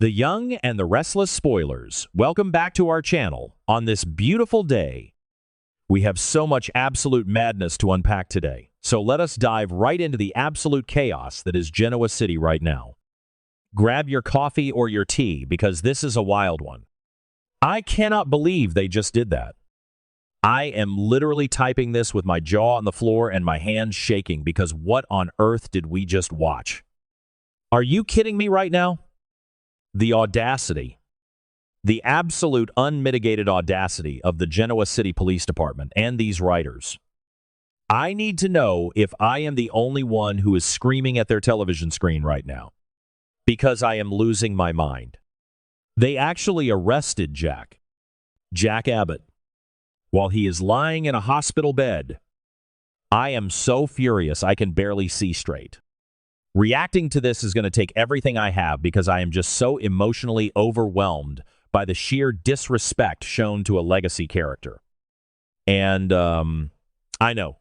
The Young and the Restless spoilers. Welcome back to our channel on this beautiful day. We have so much absolute madness to unpack today, so let us dive right into the absolute chaos that is Genoa City right now. Grab your coffee or your tea because this is a wild one. I cannot believe they just did that. I am literally typing this with my jaw on the floor and my hands shaking because what on earth did we just watch? Are you kidding me right now? The audacity, the absolute unmitigated audacity of the Genoa City Police Department and these writers. I need to know if I am the only one who is screaming at their television screen right now, because I am losing my mind. They actually arrested Jack Abbott, while he is lying in a hospital bed. I am so furious I can barely see straight. Reacting to this is going to take everything I have because I am just so emotionally overwhelmed by the sheer disrespect shown to a legacy character. And I know,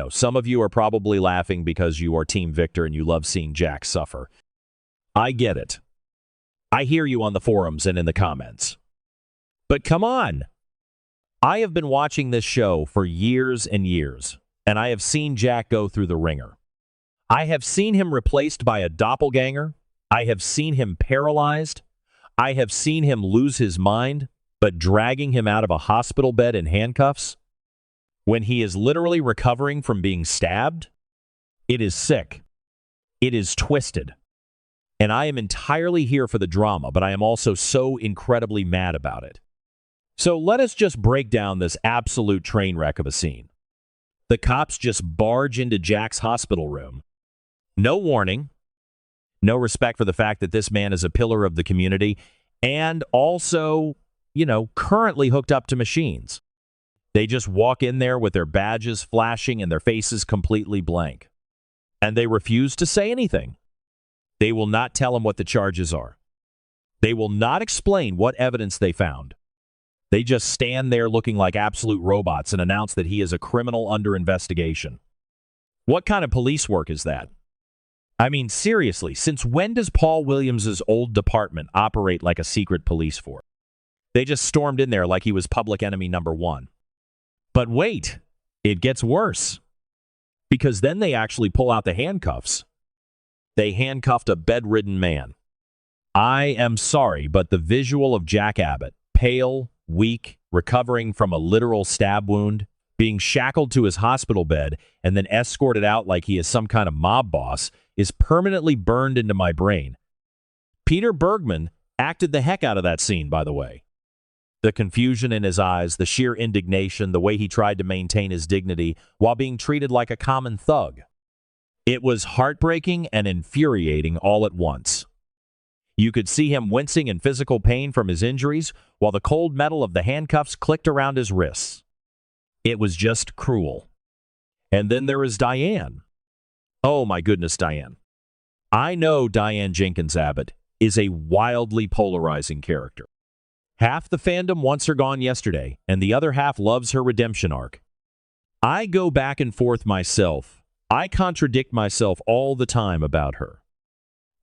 some of you are probably laughing because you are Team Victor and you love seeing Jack suffer. I get it. I hear you on the forums and in the comments. But come on! I have been watching this show for years and years, and I have seen Jack go through the ringer. I have seen him replaced by a doppelganger. I have seen him paralyzed. I have seen him lose his mind, but dragging him out of a hospital bed in handcuffs when he is literally recovering from being stabbed. It is sick. It is twisted. And I am entirely here for the drama, but I am also so incredibly mad about it. So let us just break down this absolute train wreck of a scene. The cops just barge into Jack's hospital room. No warning, no respect for the fact that this man is a pillar of the community, and also, currently hooked up to machines. They just walk in there with their badges flashing and their faces completely blank. And they refuse to say anything. They will not tell him what the charges are. They will not explain what evidence they found. They just stand there looking like absolute robots and announce that he is a criminal under investigation. What kind of police work is that? I mean, seriously, since when does Paul Williams' old department operate like a secret police force? They just stormed in there like he was public enemy number one. But wait, it gets worse. Because then they actually pull out the handcuffs. They handcuffed a bedridden man. I am sorry, but the visual of Jack Abbott, pale, weak, recovering from a literal stab wound, being shackled to his hospital bed, and then escorted out like he is some kind of mob boss, is permanently burned into my brain. Peter Bergman acted the heck out of that scene, by the way. The confusion in his eyes, the sheer indignation, the way he tried to maintain his dignity while being treated like a common thug. It was heartbreaking and infuriating all at once. You could see him wincing in physical pain from his injuries while the cold metal of the handcuffs clicked around his wrists. It was just cruel. And then there is Diane. Oh my goodness, Diane. I know Diane Jenkins Abbott is a wildly polarizing character. Half the fandom wants her gone yesterday, and the other half loves her redemption arc. I go back and forth myself. I contradict myself all the time about her.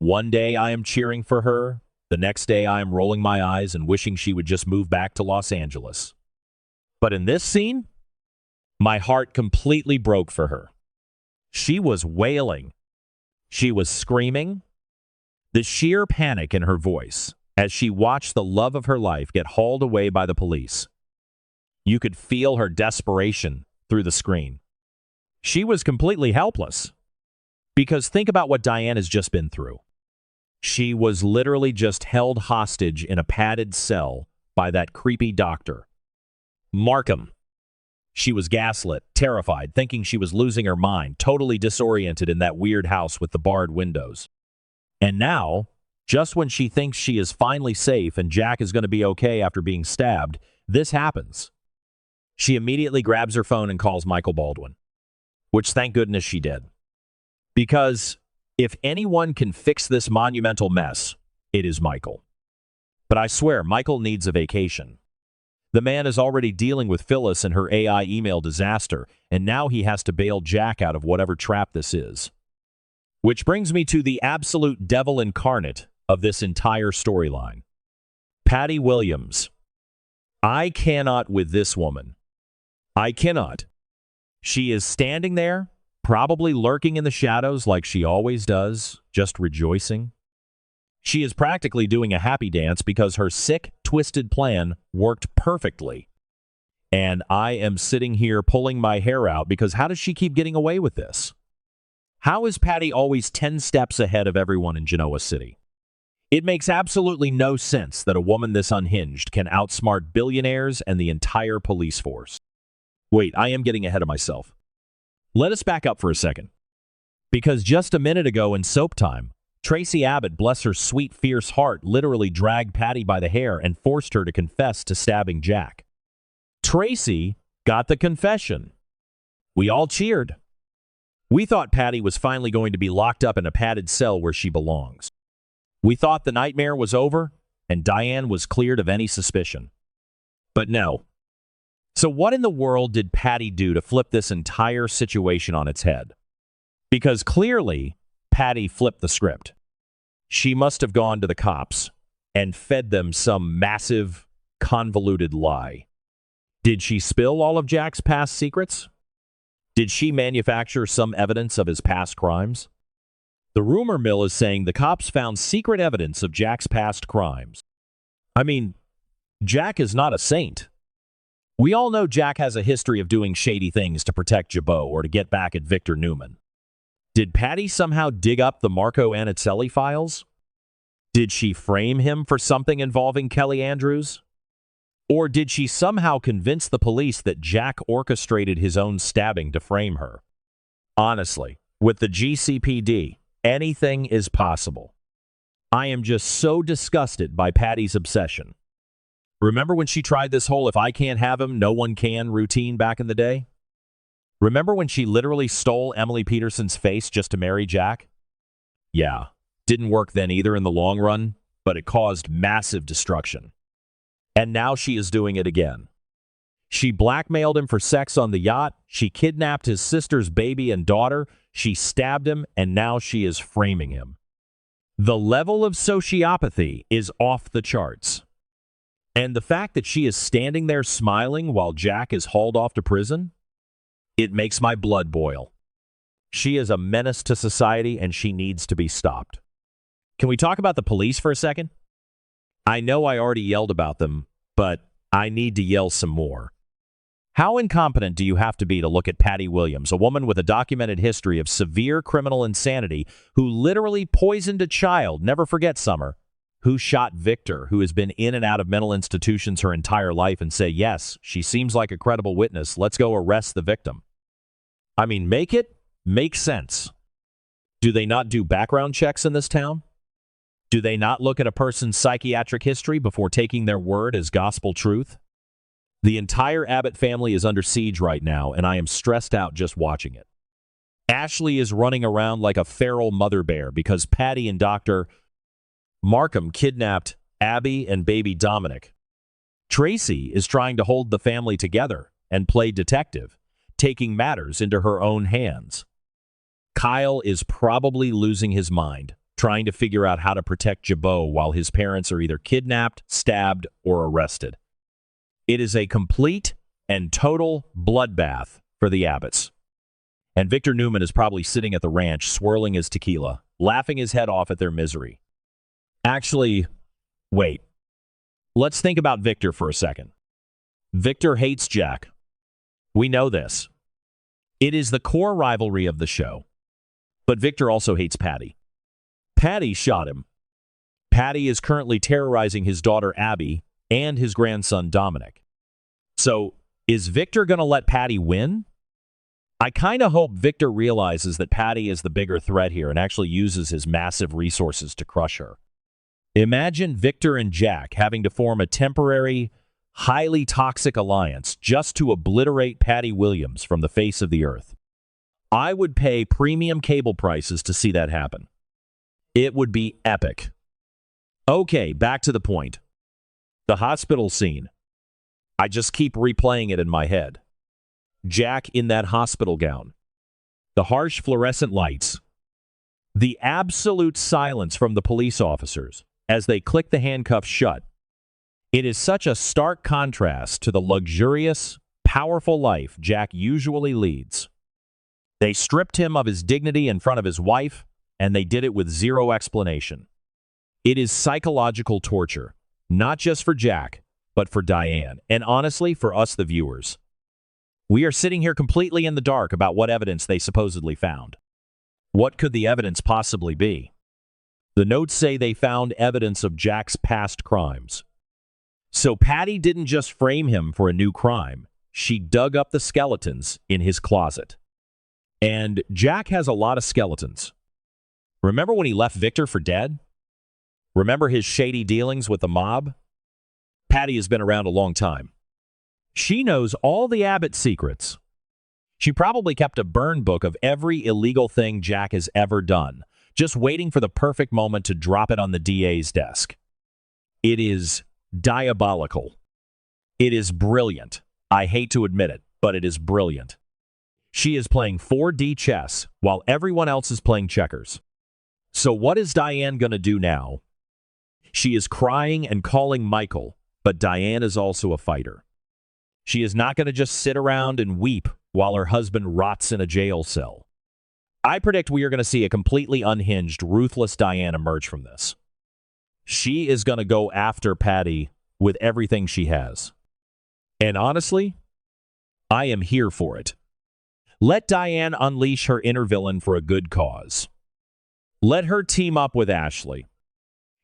One day I am cheering for her. The next day I am rolling my eyes and wishing she would just move back to Los Angeles. But in this scene, my heart completely broke for her. She was wailing. She was screaming. The sheer panic in her voice as she watched the love of her life get hauled away by the police. You could feel her desperation through the screen. She was completely helpless. Because think about what Diane has just been through. She was literally just held hostage in a padded cell by that creepy doctor, Markham. She was gaslit, terrified, thinking she was losing her mind, totally disoriented in that weird house with the barred windows. And now, just when she thinks she is finally safe and Jack is going to be okay after being stabbed, this happens. She immediately grabs her phone and calls Michael Baldwin, which thank goodness she did. Because if anyone can fix this monumental mess, it is Michael. But I swear, Michael needs a vacation. The man is already dealing with Phyllis and her AI email disaster, and now he has to bail Jack out of whatever trap this is. Which brings me to the absolute devil incarnate of this entire storyline. Patty Williams. I cannot with this woman. I cannot. She is standing there, probably lurking in the shadows like she always does, just rejoicing. She is practically doing a happy dance because her sick, twisted plan worked perfectly. And I am sitting here pulling my hair out because how does she keep getting away with this? How is Patty always 10 steps ahead of everyone in Genoa City? It makes absolutely no sense that a woman this unhinged can outsmart billionaires and the entire police force. Wait, I am getting ahead of myself. Let us back up for a second. Because just a minute ago in Soap Time, Tracy Abbott, bless her sweet, fierce heart, literally dragged Patty by the hair and forced her to confess to stabbing Jack. Tracy got the confession. We all cheered. We thought Patty was finally going to be locked up in a padded cell where she belongs. We thought the nightmare was over and Diane was cleared of any suspicion. But no. So what in the world did Patty do to flip this entire situation on its head? Because clearly, Patty flipped the script. She must have gone to the cops and fed them some massive, convoluted lie. Did she spill all of Jack's past secrets? Did she manufacture some evidence of his past crimes? The rumor mill is saying the cops found secret evidence of Jack's past crimes. I mean, Jack is not a saint. We all know Jack has a history of doing shady things to protect Jabot or to get back at Victor Newman. Did Patty somehow dig up the Marco Anicelli files? Did she frame him for something involving Kelly Andrews? Or did she somehow convince the police that Jack orchestrated his own stabbing to frame her? Honestly, with the GCPD, anything is possible. I am just so disgusted by Patty's obsession. Remember when she tried this whole "if I can't have him, no one can" routine back in the day? Remember when she literally stole Emily Peterson's face just to marry Jack? Yeah, didn't work then either in the long run, but it caused massive destruction. And now she is doing it again. She blackmailed him for sex on the yacht, she kidnapped his sister's baby and daughter, she stabbed him, and now she is framing him. The level of sociopathy is off the charts. And the fact that she is standing there smiling while Jack is hauled off to prison? It makes my blood boil. She is a menace to society and she needs to be stopped. Can we talk about the police for a second? I know I already yelled about them, but I need to yell some more. How incompetent do you have to be to look at Patty Williams, a woman with a documented history of severe criminal insanity who literally poisoned a child, never forget Summer, who shot Victor, who has been in and out of mental institutions her entire life, and say, yes, she seems like a credible witness, let's go arrest the victim. I mean, make it make sense. Do they not do background checks in this town? Do they not look at a person's psychiatric history before taking their word as gospel truth? The entire Abbott family is under siege right now, and I am stressed out just watching it. Ashley is running around like a feral mother bear because Patty and Dr. Markham kidnapped Abby and baby Dominic. Tracy is trying to hold the family together and play detective, taking matters into her own hands. Kyle is probably losing his mind, trying to figure out how to protect Jabot while his parents are either kidnapped, stabbed, or arrested. It is a complete and total bloodbath for the Abbotts. And Victor Newman is probably sitting at the ranch swirling his tequila, laughing his head off at their misery. Actually, wait. Let's think about Victor for a second. Victor hates Jack. We know this. It is the core rivalry of the show. But Victor also hates Patty. Patty shot him. Patty is currently terrorizing his daughter Abby and his grandson Dominic. So, is Victor going to let Patty win? I kind of hope Victor realizes that Patty is the bigger threat here and actually uses his massive resources to crush her. Imagine Victor and Jack having to form a temporary, highly toxic alliance just to obliterate Patty Williams from the face of the earth. I would pay premium cable prices to see that happen. It would be epic. Okay, back to the point. The hospital scene. I just keep replaying it in my head. Jack in that hospital gown. The harsh fluorescent lights. The absolute silence from the police officers as they click the handcuffs shut. It is such a stark contrast to the luxurious, powerful life Jack usually leads. They stripped him of his dignity in front of his wife, and they did it with zero explanation. It is psychological torture, not just for Jack, but for Diane, and honestly, for us, the viewers. We are sitting here completely in the dark about what evidence they supposedly found. What could the evidence possibly be? The notes say they found evidence of Jack's past crimes. So Patty didn't just frame him for a new crime. She dug up the skeletons in his closet. And Jack has a lot of skeletons. Remember when he left Victor for dead? Remember his shady dealings with the mob? Patty has been around a long time. She knows all the Abbott secrets. She probably kept a burn book of every illegal thing Jack has ever done, just waiting for the perfect moment to drop it on the DA's desk. It is diabolical. It is brilliant. I hate to admit it, but it is brilliant. She is playing 4D chess while everyone else is playing checkers. So what is Diane going to do now? She is crying and calling Michael, but Diane is also a fighter. She is not going to just sit around and weep while her husband rots in a jail cell. I predict we are going to see a completely unhinged, ruthless Diane emerge from this. She is going to go after Patty with everything she has. And honestly, I am here for it. Let Diane unleash her inner villain for a good cause. Let her team up with Ashley.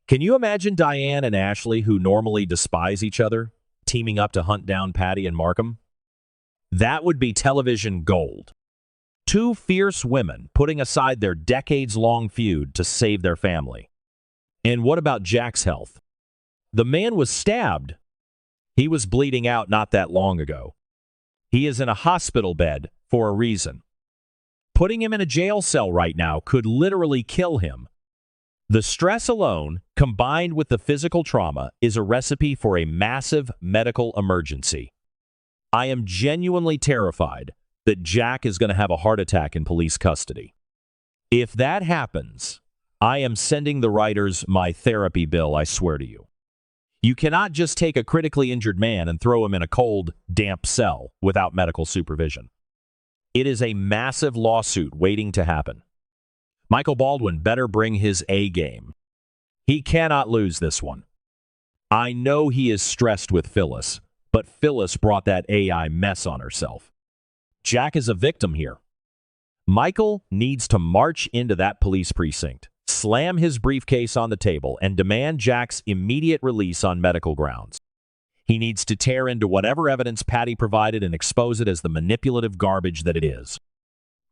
Can you imagine Diane and Ashley, who normally despise each other, teaming up to hunt down Patty and Markham? That would be television gold. Two fierce women putting aside their decades-long feud to save their family. And what about Jack's health? The man was stabbed. He was bleeding out not that long ago. He is in a hospital bed for a reason. Putting him in a jail cell right now could literally kill him. The stress alone, combined with the physical trauma, is a recipe for a massive medical emergency. I am genuinely terrified that Jack is going to have a heart attack in police custody. If that happens, I am sending the writers my therapy bill, I swear to you. You cannot just take a critically injured man and throw him in a cold, damp cell without medical supervision. It is a massive lawsuit waiting to happen. Michael Baldwin better bring his A game. He cannot lose this one. I know he is stressed with Phyllis, but Phyllis brought that AI mess on herself. Jack is a victim here. Michael needs to march into that police precinct, slam his briefcase on the table, and demand Jack's immediate release on medical grounds. He needs to tear into whatever evidence Patty provided and expose it as the manipulative garbage that it is.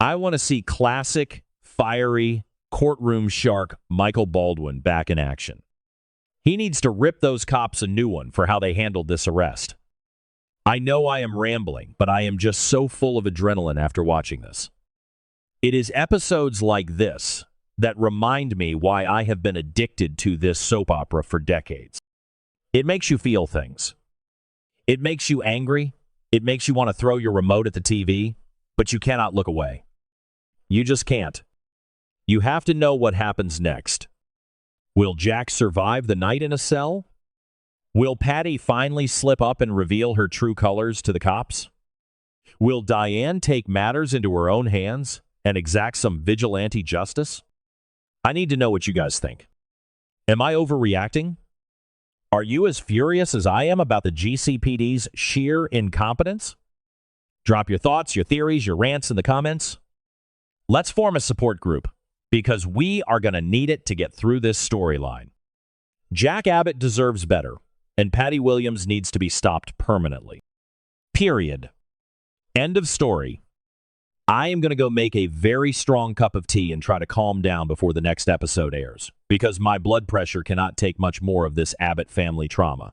I want to see classic, fiery, courtroom shark Michael Baldwin back in action. He needs to rip those cops a new one for how they handled this arrest. I know I am rambling, but I am just so full of adrenaline after watching this. It is episodes like this that remind me why I have been addicted to this soap opera for decades. It makes you feel things. It makes you angry. It makes you want to throw your remote at the TV, but you cannot look away. You just can't. You have to know what happens next. Will Jack survive the night in a cell? Will Patty finally slip up and reveal her true colors to the cops? Will Diane take matters into her own hands and exact some vigilante justice? I need to know what you guys think. Am I overreacting? Are you as furious as I am about the GCPD's sheer incompetence? Drop your thoughts, your theories, your rants in the comments. Let's form a support group, because we are going to need it to get through this storyline. Jack Abbott deserves better, and Patty Williams needs to be stopped permanently. Period. End of story. I am going to go make a very strong cup of tea and try to calm down before the next episode airs, because my blood pressure cannot take much more of this Abbott family trauma.